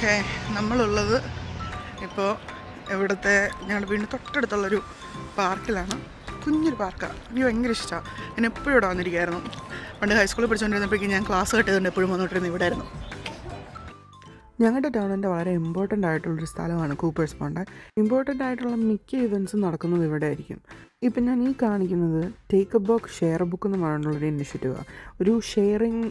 Okay, നമ്മളുള്ളത് ഇപ്പോൾ ഇവിടുത്തെ ഞങ്ങളുടെ വീടിന് തൊട്ടടുത്തുള്ളൊരു പാർക്കിലാണ്. കുഞ്ഞൊരു പാർക്കാണ്. എനിക്ക് ഭയങ്കര ഇഷ്ടമാണ്. ഞാൻ എപ്പോഴും ഇവിടെ വന്നിരിക്കുമായിരുന്നു. പണ്ട് ഹൈസ്കൂളിൽ പഠിച്ചുകൊണ്ടിരുന്നപ്പോഴേക്കും ഞാൻ ക്ലാസ് കെട്ടിയതുകൊണ്ട് എപ്പോഴും വന്നിട്ടിരുന്നു ഇവിടെ ആയിരുന്നു. ഞങ്ങളുടെ ടൗണിൻ്റെ വളരെ ഇമ്പോർട്ടൻ്റ് ആയിട്ടുള്ളൊരു സ്ഥലമാണ് കൂപ്പേഴ്സ് പോണ്ട്. ഇമ്പോർട്ടൻ്റ് ആയിട്ടുള്ള മിക്ക ഇവൻറ്റ്സും നടക്കുന്നത് ഇവിടെ ആയിരിക്കും. ഇപ്പം ഞാൻ ഈ കാണിക്കുന്നത് take A book share book എന്ന് പറഞ്ഞിട്ടുള്ളൊരു ഇനിഷ്യേറ്റീവാണ്. ഒരു ഷെയറിങ്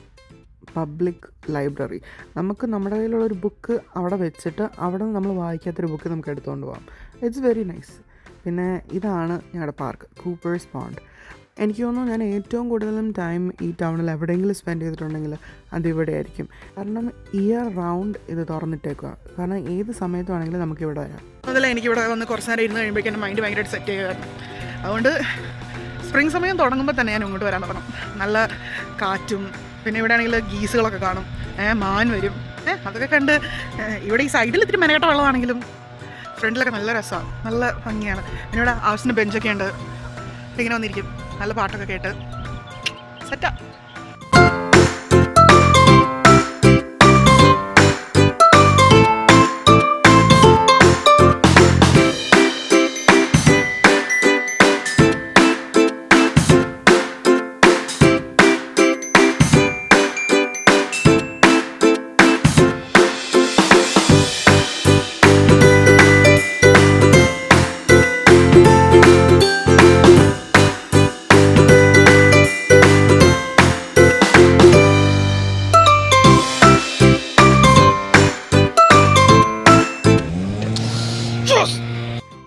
പബ്ലിക് ലൈബ്രറി. നമുക്ക് നമ്മുടെ കയ്യിലുള്ളൊരു ബുക്ക് അവിടെ വെച്ചിട്ട് അവിടെ നിന്ന് നമ്മൾ വായിക്കാത്തൊരു ബുക്ക് നമുക്ക് എടുത്തുകൊണ്ട് പോകാം. It's very nice. പിന്നെ ഇതാണ് ഞങ്ങളുടെ പാർക്ക് കൂപ്പേഴ്സ് പോണ്ട്. എനിക്ക് തോന്നുന്നു ഞാൻ ഏറ്റവും കൂടുതലും ടൈം ഈ ടൗണിൽ എവിടെയെങ്കിലും സ്പെൻഡ് ചെയ്തിട്ടുണ്ടെങ്കിൽ അതിവിടെ ആയിരിക്കും. കാരണം ഇയർ റൗണ്ട് ഇത് തുറന്നിട്ടേക്കുക. കാരണം ഏത് സമയത്ത് വേണമെങ്കിലും നമുക്കിവിടെ വരാം. അതിൽ എനിക്കിവിടെ വന്ന് കുറച്ച് നേരം ഇരുന്ന് കഴിയുമ്പോഴേക്കും എൻ്റെ മൈൻഡ് ഭയങ്കരമായിട്ട് സെറ്റ് ചെയ്യുമായിരുന്നു. അതുകൊണ്ട് സ്പ്രിംഗ് സമയം തുടങ്ങുമ്പോൾ തന്നെ ഞാൻ ഇങ്ങോട്ട് വരാൻ തുടങ്ങും. നല്ല കാറ്റും പിന്നെ ഇവിടെ ആണെങ്കിൽ ഗീസുകളൊക്കെ കാണും, മാൻ വരും, അതൊക്കെ കണ്ട് ഇവിടെ ഈ സൈഡിൽ ഇത്തിരി മെനക്കെട്ട വെള്ളമാണെങ്കിലും ഫ്രണ്ടിലൊക്കെ നല്ല രസമാണ്, നല്ല ഭംഗിയാണ്. പിന്നെ ഇവിടെ ആവശ്യത്തിന് ബെഞ്ചൊക്കെ ഉണ്ട്. ഇങ്ങനെ വന്നിരിക്കും, നല്ല പാട്ടൊക്കെ കേട്ട് സെറ്റാ.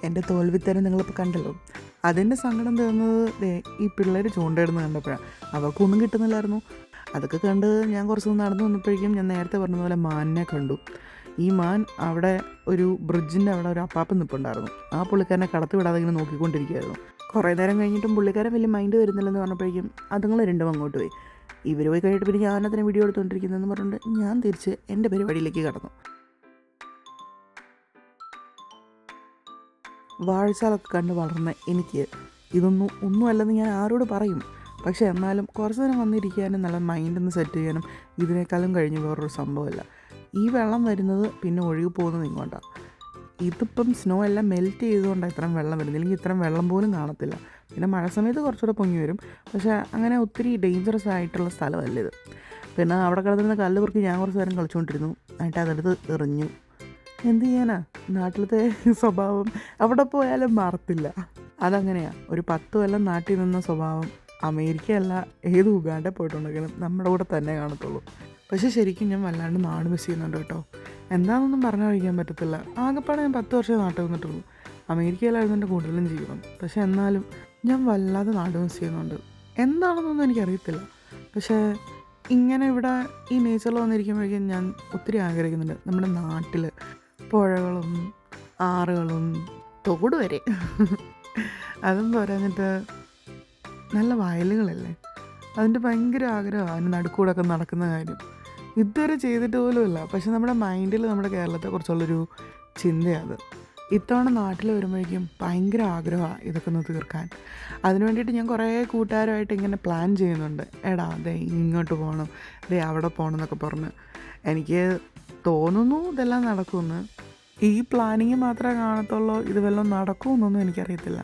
എൻ്റെ തോൽവിത്തരം നിങ്ങളിപ്പോൾ കണ്ടല്ലോ. അതിൻ്റെ സങ്കടം തീർന്നത് ഈ പിള്ളേർ ചൂണ്ടയിടുന്നത് കണ്ടപ്പോഴാണ്. അവർക്കൊന്നും കിട്ടുന്നില്ലായിരുന്നു. അതൊക്കെ കണ്ട് ഞാൻ കുറച്ച് നടന്നു വന്നപ്പോഴേക്കും ഞാൻ നേരത്തെ പറഞ്ഞതുപോലെ മാനിനെ കണ്ടു. ഈ മാൻ അവിടെ ഒരു ബ്രിഡ്ജിൻ്റെ അവിടെ ഒരു അപ്പാപ്പൻ നിൽപ്പുണ്ടായിരുന്നു. ആ പുള്ളിക്കാരനെ കടത്തി വിടാതെ ഇങ്ങനെ നോക്കിക്കൊണ്ടിരിക്കുകയായിരുന്നു. കുറേ നേരം കഴിഞ്ഞിട്ടും പുള്ളിക്കാരൻ വലിയ മൈൻഡ് വരുന്നില്ലെന്ന് പറഞ്ഞപ്പോഴേക്കും അതുങ്ങൾ രണ്ടും അങ്ങോട്ട് പോയി. ഇവർ പോയി കഴിഞ്ഞിട്ട് പിന്നെ ഞാനതിനെ വീഡിയോ എടുത്തുകൊണ്ടിരിക്കുന്നതെന്ന് പറഞ്ഞിട്ട് ഞാൻ തിരിച്ച് എൻ്റെ പരിപാടിയിലേക്ക് കടന്നു. വാഴച്ചാലൊക്കെ കണ്ട് വളർന്ന എനിക്ക് ഒന്നുമല്ലെന്ന് ഞാൻ ആരോട് പറയും. പക്ഷേ എന്നാലും കുറച്ച് നേരം വന്നിരിക്കാനും നല്ല മൈൻഡൊന്ന് സെറ്റ് ചെയ്യാനും ഇതിനേക്കാളും കഴിഞ്ഞ് വേറൊരു സംഭവമില്ല. ഈ വെള്ളം വരുന്നത് പിന്നെ ഒഴുകി പോകുന്നത് ഇങ്ങോട്ടാണ്. ഇതിപ്പം സ്നോ എല്ലാം മെൽറ്റ് ചെയ്തുകൊണ്ടാണ് ഇത്രയും വെള്ളം വരുന്നത്. ഇല്ലെങ്കിൽ ഇത്രയും വെള്ളം പോലും കാണത്തില്ല. പിന്നെ മഴ സമയത്ത് കുറച്ചുകൂടെ പൊങ്ങി വരും. പക്ഷേ അങ്ങനെ ഒത്തിരി ഡേഞ്ചറസ് ആയിട്ടുള്ള സ്ഥലമല്ല ഇത്. പിന്നെ അവിടെ കിടന്നിരുന്ന കല്ല് പെറുക്കി ഞാൻ കുറച്ച് നേരം കളിച്ചുകൊണ്ടിരുന്നു. എന്നിട്ട് അതെടുത്ത് എറിഞ്ഞു. എന്ത് ചെയ്യാനാ, നാട്ടിലത്തെ സ്വഭാവം അവിടെ പോയാലും മാറത്തില്ല. അതങ്ങനെയാണ്. ഒരു 10 കൊല്ലം നാട്ടിൽ നിന്ന സ്വഭാവം അമേരിക്കയല്ല ഏത് ഉഗാണ്ടയിൽ പോയിട്ടുണ്ടെങ്കിലും നമ്മുടെ കൂടെ തന്നെ കാണത്തുള്ളൂ. പക്ഷേ ശരിക്കും ഞാൻ വല്ലാണ്ട് നാട് മിസ് ചെയ്യുന്നുണ്ട് കേട്ടോ. എന്താണെന്നൊന്നും പറഞ്ഞറിയിക്കാൻ പറ്റത്തില്ല. ആകെപ്പാടെ ഞാൻ 10 വർഷമേ നാട്ടിൽ വന്നിട്ടുള്ളൂ. അമേരിക്കയിലായിരുന്നു എൻ്റെ കൂടുതലും ജീവിതം. പക്ഷേ എന്നാലും ഞാൻ വല്ലാതെ നാട് മിസ് ചെയ്യുന്നുണ്ട്. എന്താണെന്നൊന്നും എനിക്കറിയത്തില്ല. പക്ഷേ ഇങ്ങനെ ഇവിടെ ഈ നേച്ചറിൽ വന്നിരിക്കുമ്പോഴേക്കും ഞാൻ ഒത്തിരി ആഗ്രഹിക്കുന്നുണ്ട് നമ്മുടെ നാട്ടിൽ പുഴകളും ആറുകളും തോട് വരെ. അതും പോരാഞ്ഞിട്ട് നല്ല വയലുകളല്ലേ, അതിൻ്റെ ഭയങ്കര ആഗ്രഹമാണ്. അതിന് നടുക്കൂടൊക്കെ നടക്കുന്ന കാര്യം ഇതുവരെ ചെയ്തിട്ട് പോലുമില്ല. പക്ഷെ നമ്മുടെ മൈൻഡിൽ നമ്മുടെ കേരളത്തെക്കുറിച്ചുള്ളൊരു ചിന്തയാണ്. ഇത്തവണ നാട്ടിൽ വരുമ്പോഴേക്കും ഭയങ്കര ആഗ്രഹമാണ് ഇതൊക്കെ ഒന്ന് തീർക്കാൻ. അതിന് വേണ്ടിയിട്ട് ഞാൻ കുറേ കൂട്ടുകാരുമായിട്ട് ഇങ്ങനെ പ്ലാൻ ചെയ്യുന്നുണ്ട്. എടാ അതെ ഇങ്ങോട്ട് പോകണം, അതെ അവിടെ പോകണം എന്നൊക്കെ പറഞ്ഞ്. എനിക്ക് തോന്നുന്നു ഇതെല്ലാം നടക്കുമെന്ന്. ഈ പ്ലാനിങ് മാത്രമേ കാണത്തുള്ളൂ. ഇത് വല്ലതും നടക്കുമെന്നൊന്നും എനിക്കറിയത്തില്ല.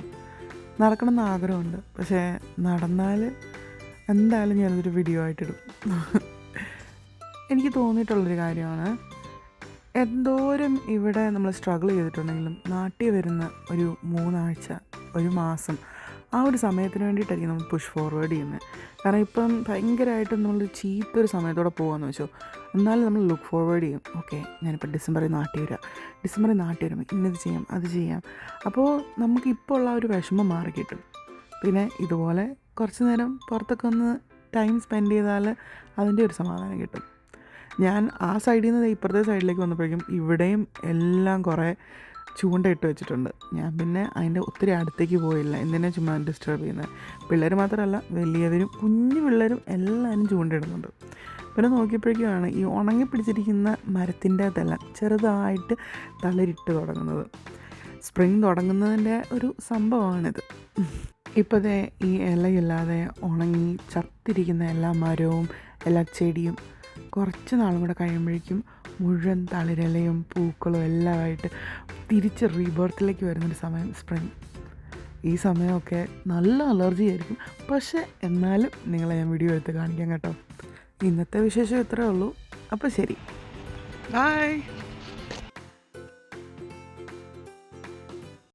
നടക്കണമെന്ന് ആഗ്രഹമുണ്ട്. പക്ഷേ നടന്നാൽ എന്തായാലും ഞാനതൊരു വീഡിയോ ആയിട്ടിടും. എനിക്ക് തോന്നിയിട്ടുള്ളൊരു കാര്യമാണ്, എന്തോരം ഇവിടെ നമ്മൾ സ്ട്രഗിൾ ചെയ്തിട്ടുണ്ടെങ്കിലും നാട്ടിൽ വരുന്ന ഒരു 3 ആഴ്ച, ഒരു മാസം, ആ ഒരു സമയത്തിന് വേണ്ടിയിട്ടായിരിക്കും നമ്മൾ പുഷ് ഫോർവേഡ് ചെയ്യുന്നത്. കാരണം ഇപ്പം ഭയങ്കരമായിട്ടും നമ്മൾ ചീത്തൊരു സമയത്തോടെ പോകാമെന്ന് വെച്ചോ, എന്നാലും നമ്മൾ ലുക്ക് ഫോർവേഡ് ചെയ്യും. ഓക്കെ, ഞാനിപ്പോൾ ഡിസംബറിൽ നാട്ടിൽ വരുമ്പോൾ ഇന്നത് ചെയ്യാം, അത് ചെയ്യാം. അപ്പോൾ നമുക്കിപ്പോൾ ഉള്ള ഒരു വിഷമം മാറി കിട്ടും. പിന്നെ ഇതുപോലെ കുറച്ച് നേരം പുറത്തൊക്കെ ഒന്ന് ടൈം സ്പെൻഡ് ചെയ്താൽ അതിൻ്റെ ഒരു സമാധാനം കിട്ടും. ഞാൻ ആ സൈഡിൽ നിന്ന് ഇപ്പുറത്തെ സൈഡിലേക്ക് വന്നപ്പോഴേക്കും ഇവിടെയും എല്ലാം കുറേ ചൂണ്ടയിട്ട് വെച്ചിട്ടുണ്ട്. ഞാൻ പിന്നെ അതിൻ്റെ ഒത്തിരി അടുത്തേക്ക് പോയില്ല. എന്തിനാ ചുമ്മാ ഡിസ്റ്റർബ് ചെയ്യുന്നത്. പിള്ളേർ മാത്രമല്ല വലിയവരും കുഞ്ഞു പിള്ളേരും എല്ലാവരും ചൂണ്ടയിടുന്നുണ്ട്. പിന്നെ നോക്കിയപ്പോഴേക്കുമാണ് ഈ ഉണങ്ങി പിടിച്ചിരിക്കുന്ന മരത്തിൻ്റെ അകത്തെല്ലാം ചെറുതായിട്ട് തളിരിട്ട് തുടങ്ങുന്നത്. സ്പ്രിങ് തുടങ്ങുന്നതിൻ്റെ ഒരു സംഭവമാണിത്. ഇപ്പോഴത്തെ ഈ ഇലയില്ലാതെ ഉണങ്ങി ചത്തിരിക്കുന്ന എല്ലാ മരവും എല്ലാ ചെടിയും കുറച്ച് നാളും കൂടെ കഴിയുമ്പോഴേക്കും മുഴുവൻ തളിരലയും പൂക്കളും എല്ലാമായിട്ട് തിരിച്ച് റീബർത്തിലേക്ക് വരുന്നൊരു സമയം സ്പ്രിങ്. ഈ സമയമൊക്കെ നല്ല അലർജി ആയിരിക്കും, പക്ഷേ എന്നാലും നിങ്ങളെ ഞാൻ വീഡിയോ എടുത്ത് കാണിക്കാം കേട്ടോ. ഇന്നത്തെ വിശേഷം ഇത്രയേ ഉള്ളൂ. അപ്പോൾ ശരി, ബൈ.